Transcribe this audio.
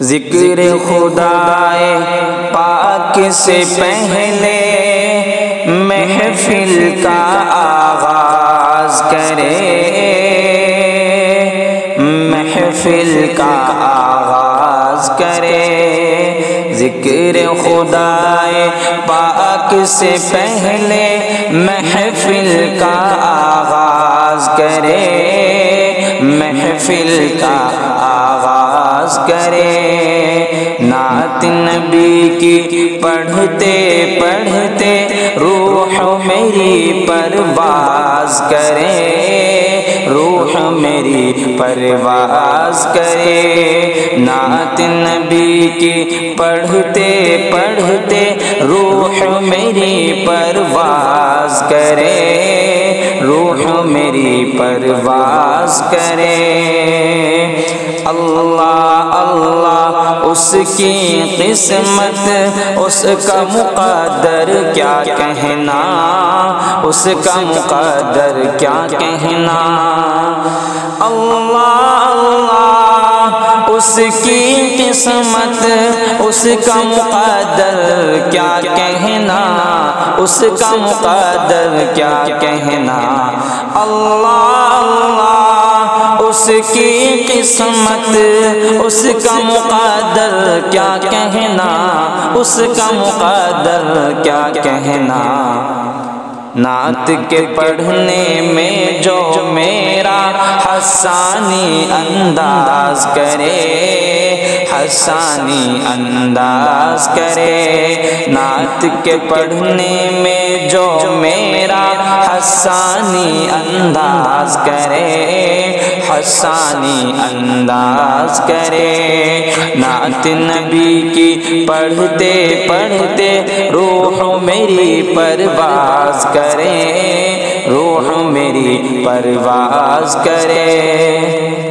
ذکر خدائے پاک سے پہلے محفل کا آغاز کرے، محفل کا آغاز کرے۔ ذکر خدائے پاک سے پہلے محفل کا آغاز کرے، محفل کا آغاز کرے۔ نعت نبی کی پڑھتے پڑھتے روح میری پرواز کرے، روح میری پرواز کرے۔ نعت نبی کی پڑھتے پڑھتے روح میری پرواز کرے، روح میری پرواز کرے۔ اللہ اللہ اس کی قسمت، اس کا مقدر کیا کہنا، اس کا مقدر کیا کہنا۔ اللہ اللہ اس کی قسمت، اس کا مقدر کیا کہنا، اس کا مقدر کیا کہنا۔ اللہ اللہ اس کی قسمت، اس کا مقدر کیا کہنا، اس کا مقدر کیا کہنا۔ نعت کے پڑھنے میں جو میرا حسانی انداز کرے، حسانی انداز کرے۔ نعت کے پڑھنے میں جو میرا حسانی انداز کرے، حسانی انداز کرے۔ نعت نبی کی پڑھتے پڑھتے روح میری پرواز کرے، روح میری پرواز کرے۔